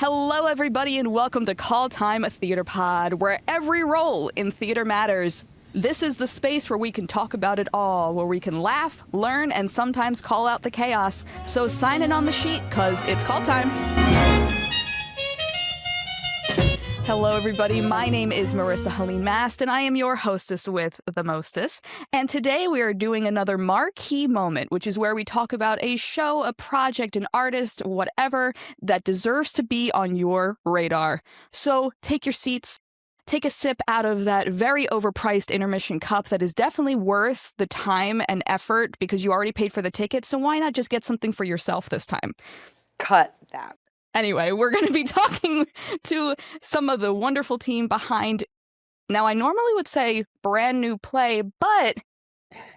Hello, everybody, and welcome to Call Time, a theater pod, where every role in theater matters. This is the space where we can talk about it all, where we can laugh, learn, and sometimes call out the chaos. So sign in on the sheet, cause it's call time. Hello, everybody. My name is Marissa Helene Mast, and I am your hostess with the mostess. And today we are doing another Marquee Moment, which is where we talk about a show, a project, an artist, whatever that deserves to be on your radar. So take your seats, take a sip out of that very overpriced intermission cup that is definitely worth the time and effort because you already paid for the ticket. So why not just get something for yourself this time? Cut that. Anyway, we're going to be talking to some of the wonderful team behind, now I normally would say brand new play, but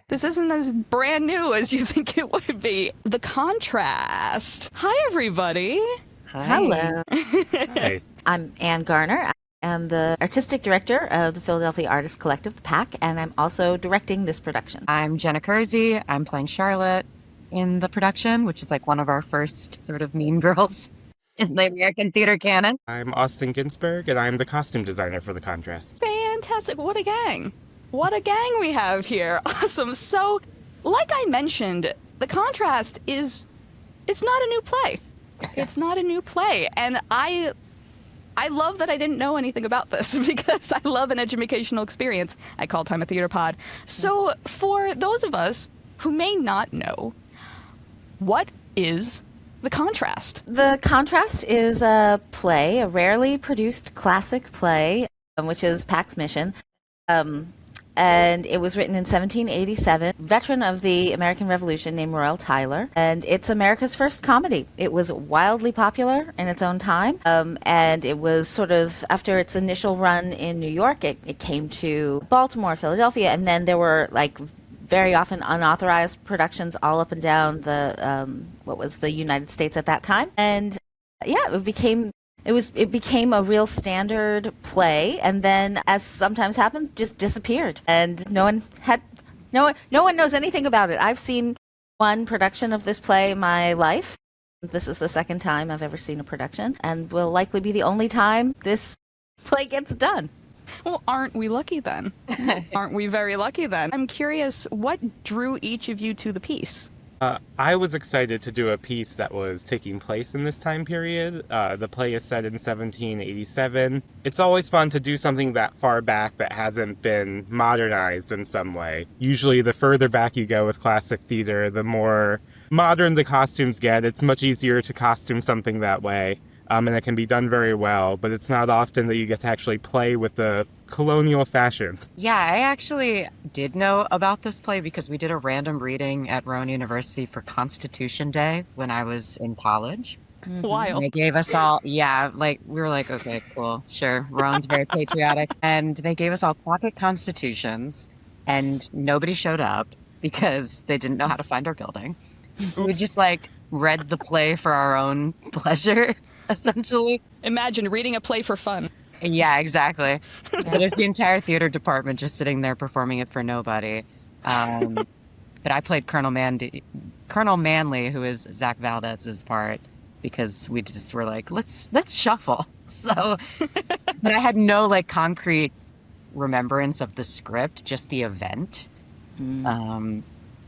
this isn't as brand new as you think it would be. The Contrast. Hi, everybody. Hi. Hello. Hi. I'm Ann Garner. I'm the artistic director of the Philadelphia Artists Collective, the PAC, and I'm also directing this production. I'm Jenna Kersey. I'm playing Charlotte in the production, which is like one of our first sort of mean girls in the American theater canon. I'm Austin Ginsberg, and I'm the costume designer for The Contrast. Fantastic. What a gang. What a gang we have here. Awesome. So, like I mentioned, The Contrast it's not a new play. It's not a new play. And I love that I didn't know anything about this because I love an educational experience. I call Time a Theater Pod. So, for those of us who may not know, what is The Contrast? The Contrast is a play, a rarely produced classic play, which is PAC's mission. And it was written in 1787, veteran of the American Revolution named Royall Tyler. And it's America's first comedy. It was wildly popular in its own time. And it was sort of, after its initial run in New York, it came to Baltimore, Philadelphia, and then there were like very often unauthorized productions all up and down the United States at that time. And yeah, it became a real standard play, and then, as sometimes happens, just disappeared, and no one knows anything about it. I've seen one production of this play in my life. This is the second time I've ever seen a production, and will likely be the only time this play gets done. Well, aren't we lucky then? Aren't we very lucky then? I'm curious, what drew each of you to the piece? I was excited to do a piece that was taking place in this time period. The play is set in 1787. It's always fun to do something that far back that hasn't been modernized in some way. Usually the further back you go with classic theater, the more modern the costumes get. It's much easier to costume something that way. And it can be done very well, but it's not often that you get to actually play with the colonial fashions. Yeah, I actually did know about this play because we did a random reading at Rowan University for Constitution Day when I was in college. Wild. They gave us all, we were like, okay, cool, sure. Rowan's very patriotic. And they gave us all pocket constitutions, and nobody showed up because they didn't know how to find our building. We just read the play for our own pleasure. Essentially. Imagine reading a play for fun. Yeah, exactly. But it's the entire theater department just sitting there performing it for nobody. But I played Colonel Manley, who is Zach Valdez's part, because we just were like, let's shuffle. So, but I had no concrete remembrance of the script, just the event.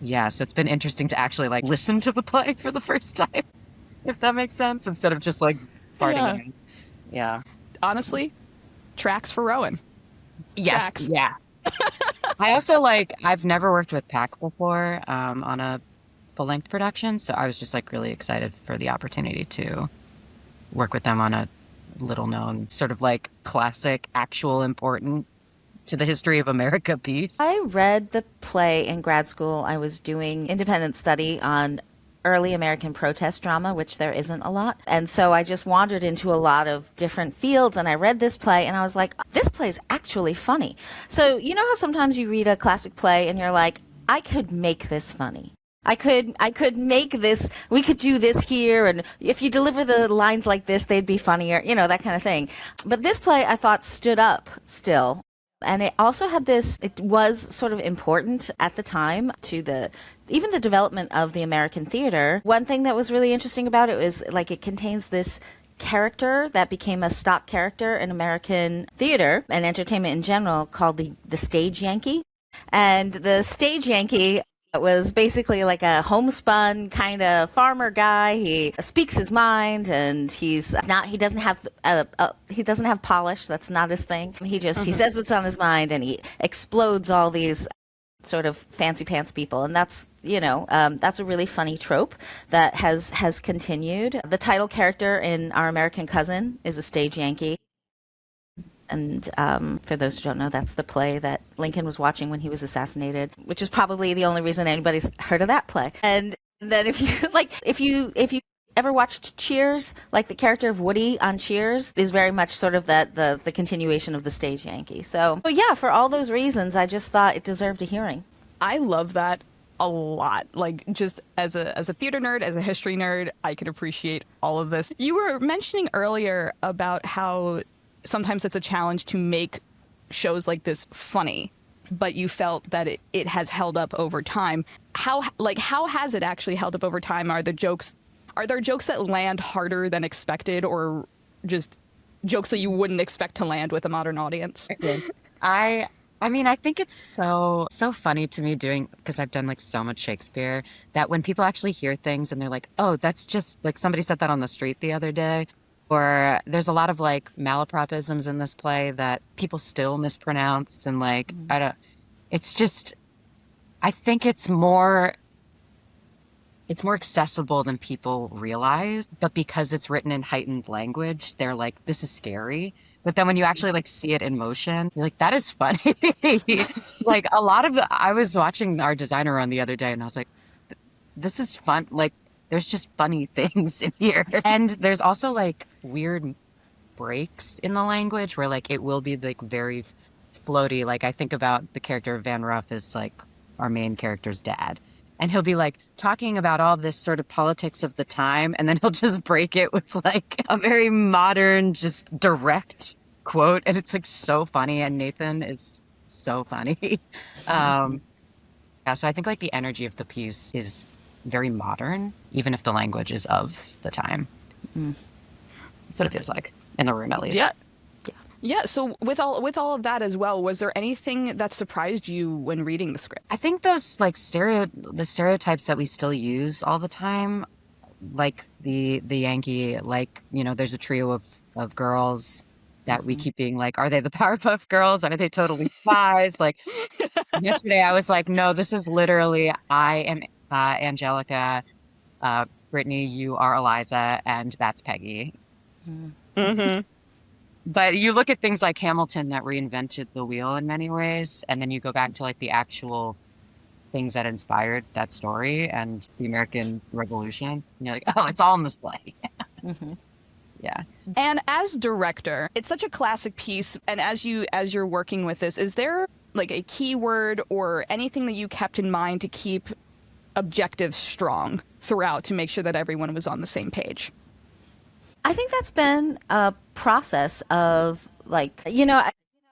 Yeah, so it's been interesting to actually listen to the play for the first time. If that makes sense, instead of just farting in. Yeah. Honestly, tracks for Rowan. Yes. Tracks. Yeah. I also I've never worked with PAC before on a full length production, so I was just really excited for the opportunity to work with them on a little known sort of classic, actual, important to the history of America piece. I read the play in grad school. I was doing independent study on early American protest drama, which there isn't a lot. And so I just wandered into a lot of different fields, and I read this play, and I was like, this play is actually funny. So you know how sometimes you read a classic play and you're like, I could make this funny. I could make this, we could do this here, and if you deliver the lines like this, they'd be funnier, that kind of thing. But this play, I thought, stood up still. And it also had it was sort of important at the time to even the development of the American theater. One thing that was really interesting about it was it contains this character that became a stock character in American theater and entertainment in general called the stage Yankee. And the stage Yankee was basically like a homespun kind of farmer guy. He speaks his mind, and he doesn't have polish. That's not his thing. He says what's on his mind, and he explodes all these sort of fancy pants people. And that's a really funny trope that has continued. The title character in Our American Cousin is a stage Yankee. And for those who don't know, that's the play that Lincoln was watching when he was assassinated, which is probably the only reason anybody's heard of that play. And then if you ever watched Cheers, like the character of Woody on Cheers is very much sort of the continuation of the stage Yankee. So yeah, for all those reasons, I just thought it deserved a hearing. I love that a lot. Like, just as a theater nerd, as a history nerd, I can appreciate all of this. You were mentioning earlier about how sometimes it's a challenge to make shows like this funny, but you felt that it has held up over time. How has it actually held up over time? Are there jokes that land harder than expected, or just jokes that you wouldn't expect to land with a modern audience? I mean, I think it's so funny to me because I've done like so much Shakespeare, that when people actually hear things and they're like, oh, that's just like somebody said that on the street the other day. Or there's a lot of like malapropisms in this play that people still mispronounce, and like I think it's more accessible than people realize, but because it's written in heightened language, they're like, this is scary. But then when you actually like see it in motion, you're like, that is funny. Like I was watching Our Designer Run the other day, and I was like, this is fun. Like, there's just funny things in here. And there's also like weird breaks in the language where like it will be like very floaty. Like, I think about the character of Van Ruff as like our main character's dad. And he'll be like talking about all this sort of politics of the time, and then he'll just break it with like a very modern, just direct quote. And it's like so funny. And Nathan is so funny. Yeah, so I think like the energy of the piece is very modern, even if the language is of the time. That's what it feels like in the room, at least. Yeah. So with all of that as well, was there anything that surprised you when reading the script? I think those like the stereotypes that we still use all the time, like the Yankee, like, there's a trio of girls that we keep being like, are they the Powerpuff Girls? Are they totally spies? Like, yesterday I was like, no, this is literally, I am Angelica, Brittany, you are Eliza, and that's Peggy. Mm-hmm. But you look at things like Hamilton that reinvented the wheel in many ways, and then you go back to like the actual things that inspired that story and the American Revolution, and you're like, oh, it's all in this play. Yeah. And as director, it's such a classic piece, and as you're working with this, is there like a keyword or anything that you kept in mind to keep objectives strong throughout to make sure that everyone was on the same page? I think that's been a process of like,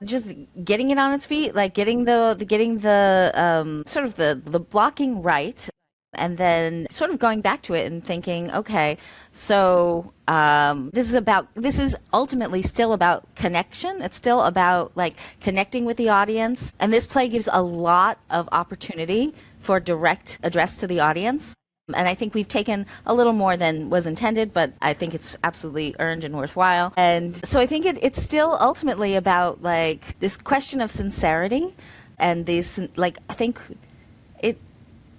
just getting it on its feet, like getting the sort of the blocking right, and then sort of going back to it and thinking, okay, so this is ultimately still about connection. It's still about like connecting with the audience, and this play gives a lot of opportunity for direct address to the audience. And I think we've taken a little more than was intended, but I think it's absolutely earned and worthwhile. And so I think it's still ultimately about like this question of sincerity, and these, like, I think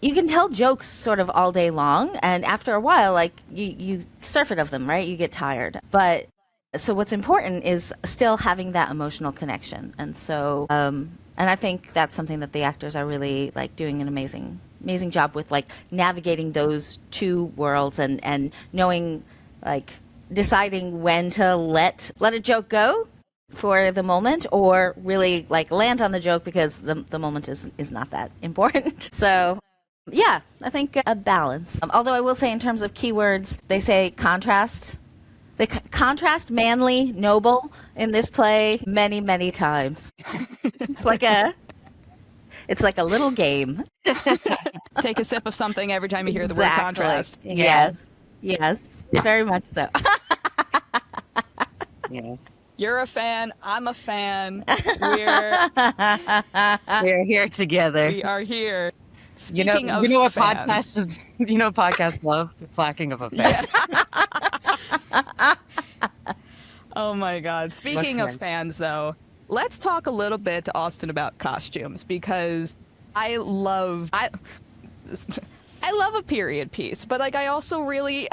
you can tell jokes sort of all day long, and after a while, like you surf it of them, right? You get tired. But so what's important is still having that emotional connection. And so, and I think that's something that the actors are really like doing an amazing job with, like navigating those two worlds and knowing, like deciding when to let a joke go for the moment, or really like land on the joke because the moment is not that important. So yeah, I think a balance. Although I will say, in terms of keywords, they say contrast. They contrast manly, noble in this play many, many times. It's like a little game. Take a sip of something every time you hear the word contrast. Yes, very much so. Yes. You're a fan. I'm a fan. We're We're here together. we are here. You know, Speaking of you know what fans, podcasts is, you know, podcasts love the clacking of a fan. yeah. Oh my God. Speaking of Listeners. fans, though, let's talk a little bit to Austin about costumes because I love a period piece, but like I also really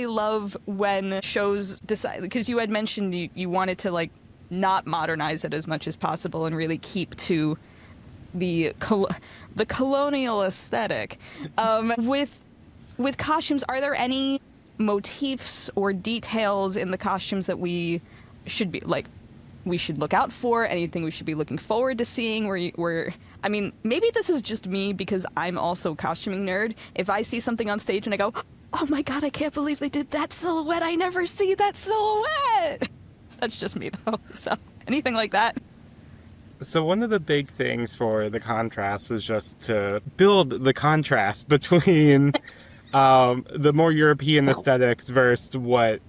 love when shows decide, because you had mentioned you wanted to like not modernize it as much as possible and really keep to the colonial aesthetic. With costumes, are there any motifs or details in the costumes that we should look out for? Anything we should be looking forward to seeing? I mean, maybe this is just me because I'm also a costuming nerd. If I see something on stage and I go, oh my God, I can't believe they did that silhouette. I never see that silhouette. That's just me though. So anything like that? So one of the big things for the contrast was just to build the contrast between the more European aesthetics versus what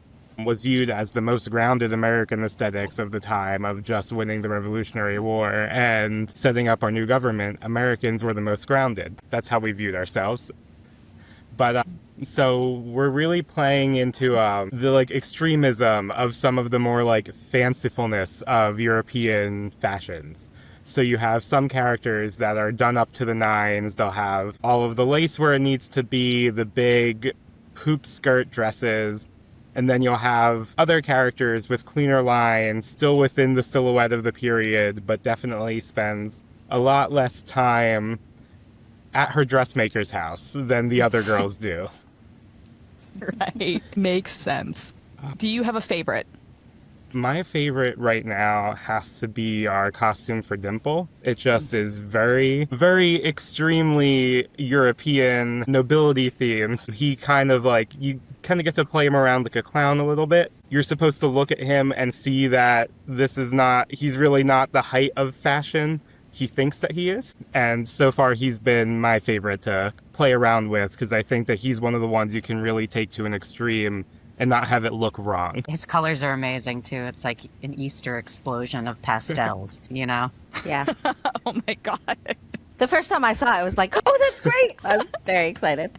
was viewed as the most grounded American aesthetics of the time of just winning the Revolutionary War and setting up our new government. Americans were the most grounded. That's how we viewed ourselves. But so we're really playing into the like extremism of some of the more like fancifulness of European fashions. So you have some characters that are done up to the nines. They'll have all of the lace where it needs to be, the big hoop skirt dresses. And then you'll have other characters with cleaner lines, still within the silhouette of the period, but definitely spends a lot less time at her dressmaker's house than the other girls do. Right. Makes sense. Do you have a favorite? My favorite right now has to be our costume for Dimple. It just is very, very extremely European nobility themed. He kind of like, you kind of get to play him around like a clown a little bit. You're supposed to look at him and see that he's really not the height of fashion. He thinks that he is. And so far he's been my favorite to play around with because I think that he's one of the ones you can really take to an extreme and not have it look wrong. His colors are amazing too. It's like an Easter explosion of pastels, you know? Yeah. Oh my God. The first time I saw it, I was like, oh, that's great. I was very excited.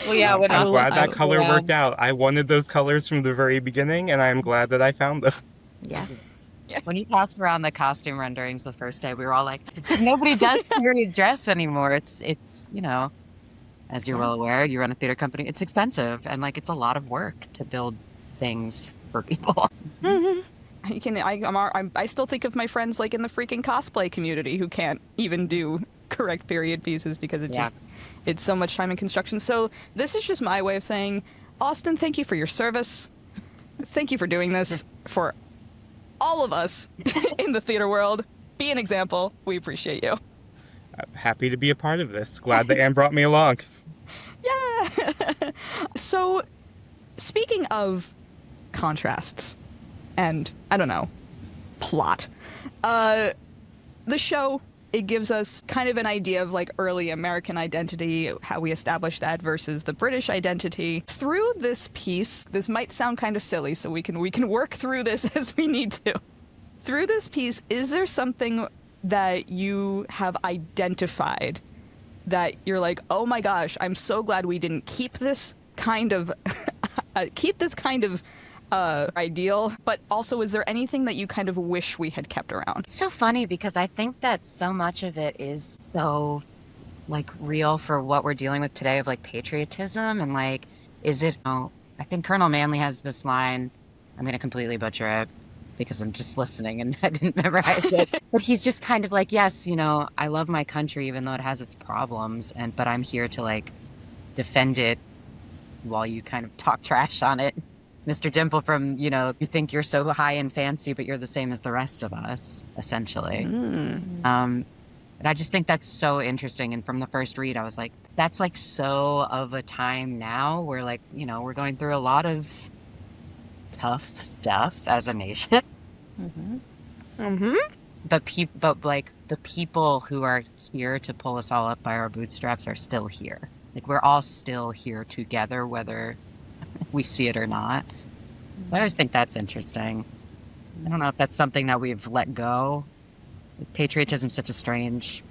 Well, yeah, when I'm glad that was color around- worked out. I wanted those colors from the very beginning, and I'm glad that I found them. Yeah. When you passed around the costume renderings the first day, we were all like, nobody does period dress anymore. It's you know, as you're well aware, you run a theater company. It's expensive and like it's a lot of work to build things for people. Mm-hmm. I still think of my friends like in the freaking cosplay community who can't even do correct period pieces because it's so much time and construction. So this is just my way of saying, Austin, thank you for your service. Thank you for doing this for all of us in the theater world. Be an example. We appreciate you. I'm happy to be a part of this. Glad that Anne brought me along. Yeah. So, speaking of contrasts and, I don't know, plot, the show, it gives us kind of an idea of like early American identity, how we establish that versus the British identity. Through this piece, this might sound kind of silly, so we can work through this as we need to. Through this piece, is there something that you have identified that you're like, oh my gosh, I'm so glad we didn't keep this kind of ideal, but also is there anything that you kind of wish we had kept around? It's so funny because I think that so much of it is so like real for what we're dealing with today of like patriotism and like, is it, I think Colonel Manley has this line, I'm going to completely butcher it because I'm just listening and I didn't memorize it, but he's just kind of like, yes, you know, I love my country even though it has its problems, but I'm here to like defend it while you kind of talk trash on it. Mr. Dimple from, you know, you think you're so high and fancy, but you're the same as the rest of us, essentially. And I just think that's so interesting. And from the first read, I was like, that's like so of a time now where like, you know, we're going through a lot of tough stuff as a nation. But like the people who are here to pull us all up by our bootstraps are still here. Like we're all still here together, whether we see it or not. I always think that's interesting. I don't know if that's something that we've let go. Patriotism is such a strange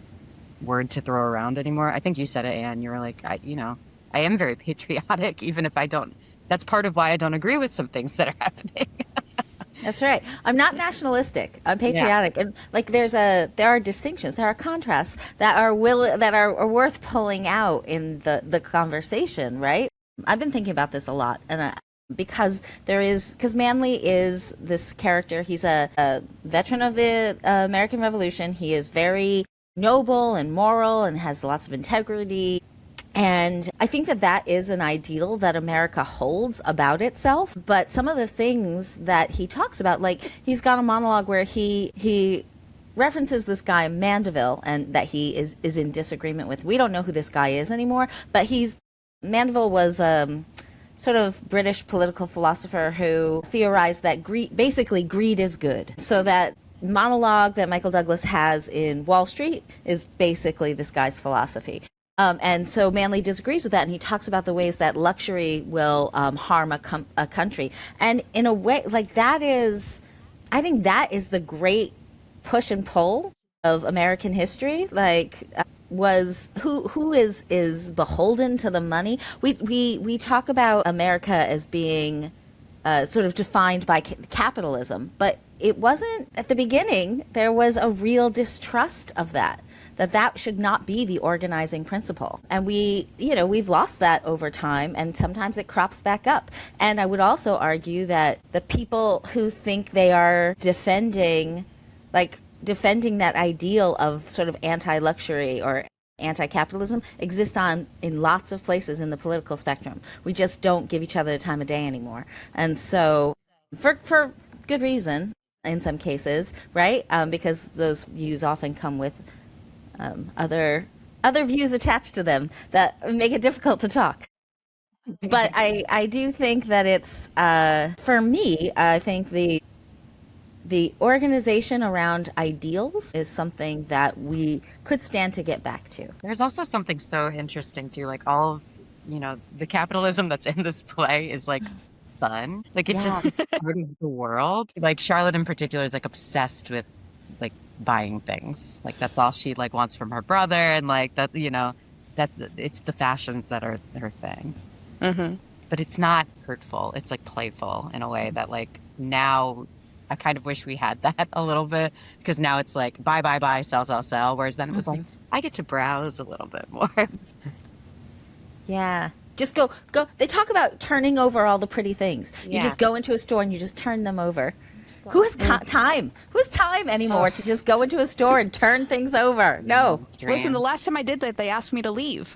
word to throw around anymore. I think you said it, Anne. You were like, I am very patriotic, even if I don't. That's part of why I don't agree with some things that are happening. That's right. I'm not nationalistic. I'm patriotic, and like there are distinctions, there are contrasts that are worth pulling out in the conversation, right? I've been thinking about this a lot, and because Manly is this character. He's a veteran of the American Revolution. He is very noble and moral and has lots of integrity. And I think that is an ideal that America holds about itself. But some of the things that he talks about, like he's got a monologue where he references this guy Mandeville, and that he is in disagreement with. We don't know who this guy is anymore, but Mandeville was sort of British political philosopher who theorized that basically greed is good. So that monologue that Michael Douglas has in Wall Street is basically this guy's philosophy. And so Manly disagrees with that, and he talks about the ways that luxury will harm a country. And in a way, like I think that is the great push and pull of American history. Like, was who is beholden to the money? We talk about America as being sort of defined by capitalism, but it wasn't at the beginning. There was a real distrust of that should not be the organizing principle. And we've lost that over time, and sometimes it crops back up. And I would also argue that the people who think they are defending that ideal of sort of anti-luxury or anti-capitalism exist in lots of places in the political spectrum. We just don't give each other the time of day anymore. And so for good reason in some cases, right? Because those views often come with other views attached to them that make it difficult to talk. But I do think that it's, for me, I think the organization around ideals is something that we could stand to get back to. There's also something so interesting too, like all of, the capitalism that's in this play is like fun. Like it just is part of the world. Like Charlotte in particular is like obsessed with like buying things. Like that's all she like wants from her brother, and like that, that it's the fashions that are her thing. Mm-hmm. But it's not hurtful. It's like playful in a way that like now I kind of wish we had that a little bit, because now it's like buy, sell. Whereas then it was like, I get to browse a little bit more. Yeah. Just go. They talk about turning over all the pretty things. You just go into a store and you just turn them over. Who has time? Who has time anymore to just go into a store and turn things over? No. Listen, the last time I did that, they asked me to leave.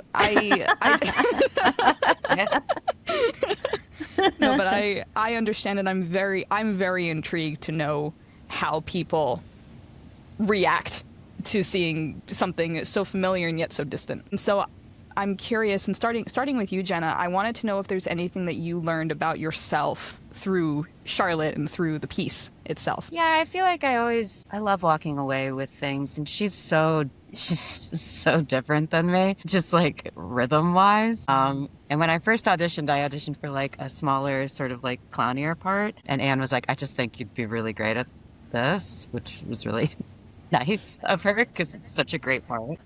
No, but I understand, and I'm very intrigued to know how people react to seeing something so familiar and yet so distant. And so I'm curious, and starting with you, Jenna, I wanted to know if there's anything that you learned about yourself through Charlotte and through the piece itself. Yeah, I feel like I love walking away with things, and she's so different than me, just like rhythm wise. And when I first auditioned for like a smaller sort of like clownier part, and Anne was like, I just think you'd be really great at this, which was really nice of her because it's such a great part.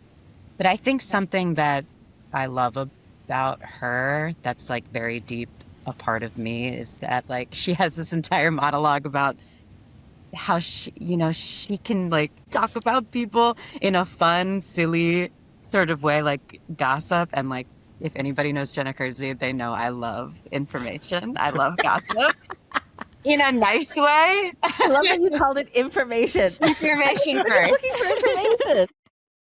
But I think something that I love about her that's like very deep a part of me is that like she has this entire monologue about how she can like talk about people in a fun, silly sort of way, like gossip. And like, if anybody knows Jenna Kersey, they know I love information. I love gossip in a nice way. I love that you called it information. Information first. Just looking for information.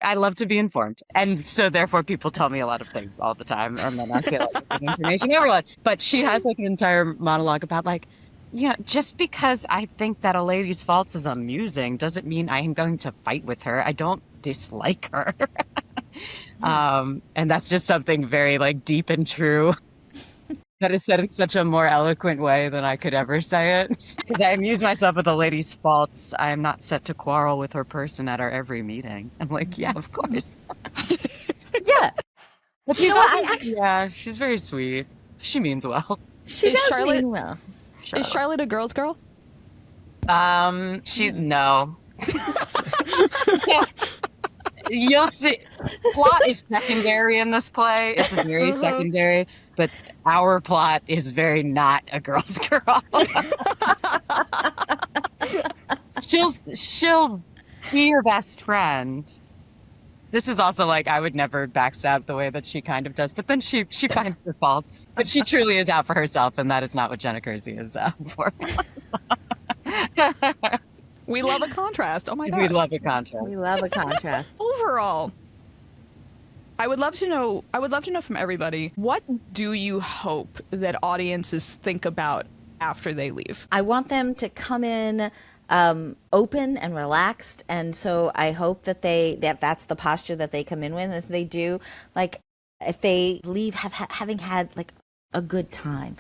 I love to be informed. And so therefore people tell me a lot of things all the time, and then I feel like I'm information overload. But she has like an entire monologue about like, just because I think that a lady's faults is amusing doesn't mean I am going to fight with her. I don't dislike her. And that's just something very like deep and true that is said in such a more eloquent way than I could ever say it. Because I amuse myself with a lady's faults. I am not set to quarrel with her person at our every meeting. I'm like, yeah, of course. Yeah. But she's she's very sweet. She means well. She does mean well. Is Charlotte a girl's girl? No. You'll see. Plot is secondary in this play. It's very secondary, but our plot is very not a girl's girl. She'll be your best friend. This is also like, I would never backstab the way that she kind of does, but then she finds her faults. But she truly is out for herself, and that is not what Jenna Kersey is out for. We love a contrast. Oh my gosh. We love a contrast. We love a contrast. Overall, I would love to know from everybody, what do you hope that audiences think about after they leave? I want them to come in open and relaxed, and so I hope that that's the posture that they come in with. If they do, like, if they leave having had like a good time,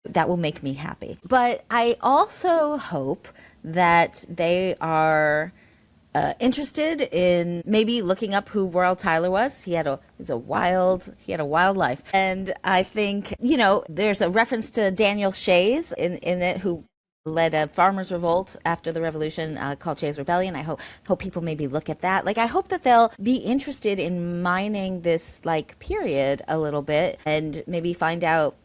that will make me happy. But I also hope that they are interested in maybe looking up who Royall Tyler was. He had a wild life, and I think, there's a reference to Daniel Shays in it, who led a farmers' revolt after the revolution called Shays Rebellion. I hope people maybe look at that. Like, I hope that they'll be interested in mining this like period a little bit, and maybe find out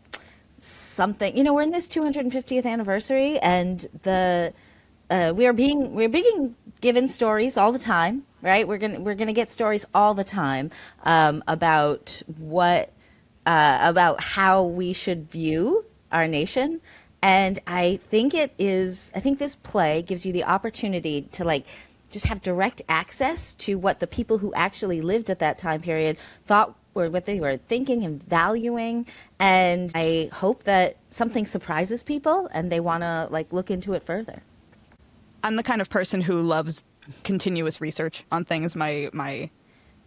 something. We're in this 250th anniversary, and we're being given stories all the time, right? We're gonna get stories all the time about how we should view our nation. And I think this play gives you the opportunity to like just have direct access to what the people who actually lived at that time period thought, or what they were thinking and valuing. And I hope that something surprises people and they want to like look into it further. I'm the kind of person who loves continuous research on things.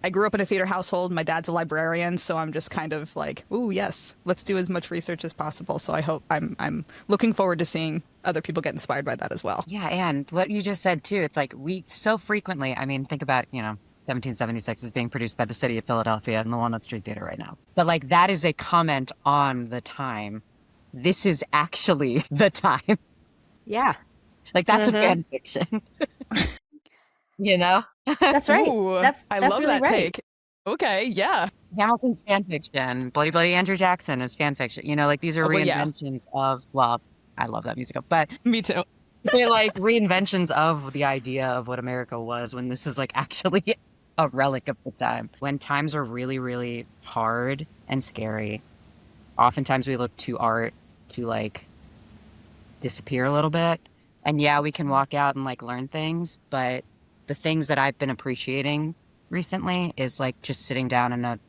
I grew up in a theater household. My dad's a librarian, so I'm just kind of like, ooh, yes, let's do as much research as possible. So I hope I'm looking forward to seeing other people get inspired by that as well. Yeah, and what you just said too, it's like we so frequently, think about, 1776 is being produced by the city of Philadelphia and the Walnut Street Theater right now. But like, that is a comment on the time. This is actually the time. Yeah. Like, that's a fan fiction. That's right. Ooh, I love really that right. take. Okay, yeah. Hamilton's fan fiction. Bloody Bloody Andrew Jackson is fan fiction. These are reinventions of, I love that musical, but Me too. they're like reinventions of the idea of what America was, when this is like actually a relic of the time. When times are really, really hard and scary, oftentimes we look to art to like disappear a little bit. And yeah, we can walk out and like learn things, but the things that I've been appreciating recently is like just sitting down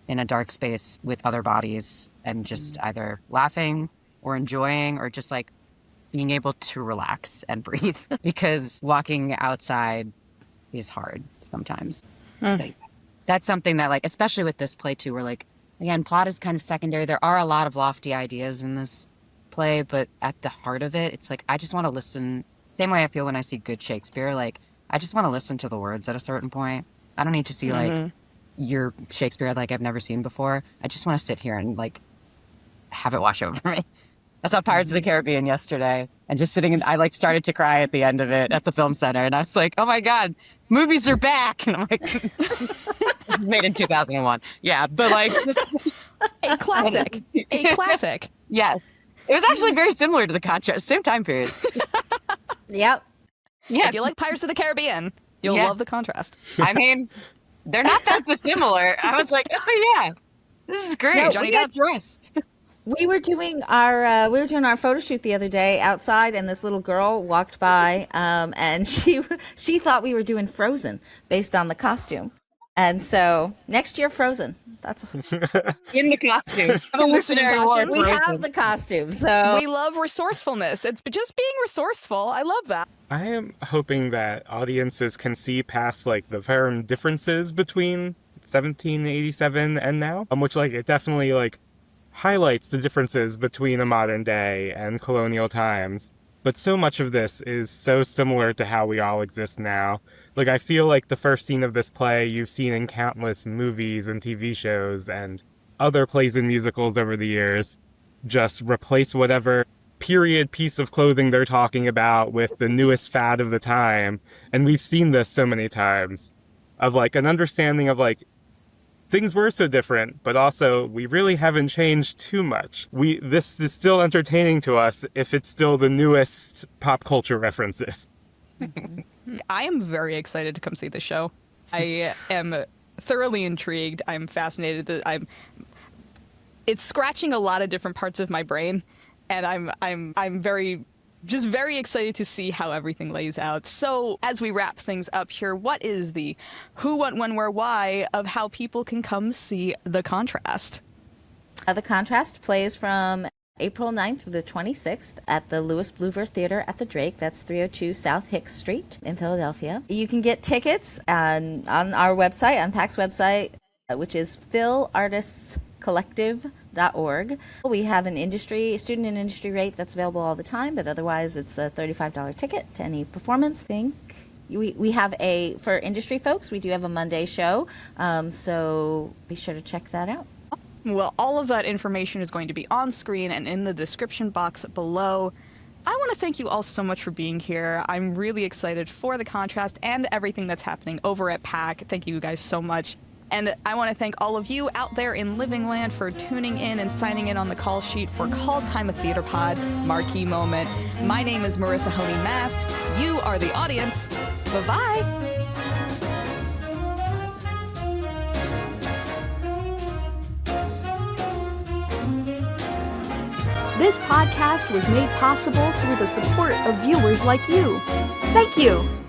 in a dark space with other bodies and just either laughing or enjoying, or just like being able to relax and breathe because walking outside is hard sometimes. So that's something that, like, especially with this play too, where like, again, plot is kind of secondary. There are a lot of lofty ideas in this play, but at the heart of it, it's like, I just want to listen. Same way I feel when I see good Shakespeare. Like, I just want to listen to the words at a certain point. I don't need to see like your Shakespeare like I've never seen before. I just want to sit here and like have it wash over me. I saw Pirates of the Caribbean yesterday, and just sitting I like started to cry at the end of it at the film center, and I was like, oh my God, movies are back. And I'm like, made in 2001. Yeah, but like A classic. A classic. Yes. It was actually very similar to The Contrast, same time period. Yep. Yeah. If you like Pirates of the Caribbean, you'll love The Contrast. They're not that dissimilar. I was like, oh yeah, this is great. No, Johnny we got Depp dressed. We were doing our photo shoot the other day outside, and this little girl walked by, and she thought we were doing Frozen based on the costume, and so next year Frozen. That's In the costume. Have a listener award. we have the costume, so We love resourcefulness. It's just being resourceful. I love that. I am hoping that audiences can see past like the firm differences between 1787 and now, which like it definitely like highlights the differences between a modern day and colonial times. But so much of this is so similar to how we all exist now. Like, I feel like the first scene of this play you've seen in countless movies and TV shows and other plays and musicals over the years. Just replace whatever period piece of clothing they're talking about with the newest fad of the time. And we've seen this so many times of like an understanding of like things were so different, but also we really haven't changed too much. This is still entertaining to us if it's still the newest pop culture references. I am very excited to come see the show. I am thoroughly intrigued. I'm fascinated. It's scratching a lot of different parts of my brain, and I'm very excited to see how everything lays out. So as we wrap things up here, what is the who, what, when, where, why of how people can come see The Contrast? The Contrast plays from April 9th through the 26th at the Louis Bluver Theatre at the Drake. That's 302 South Hicks Street in Philadelphia. You can get tickets on our website, on PAC's website, which is philartistscollective.org. We have an student and industry rate that's available all the time, but otherwise it's a $35 ticket to any performance. We have for industry folks, we do have a Monday show, so be sure to check that out. Well, all of that information is going to be on screen and in the description box below. I want to thank you all so much for being here. I'm really excited for The Contrast and everything that's happening over at PAC. Thank you guys so much. And I want to thank all of you out there in Living Land for tuning in and signing in on the call sheet for Call Time a Theater Pod, Marquee Moment. My name is Marissa Helene Mast. You are the audience. Bye-bye. This podcast was made possible through the support of viewers like you. Thank you.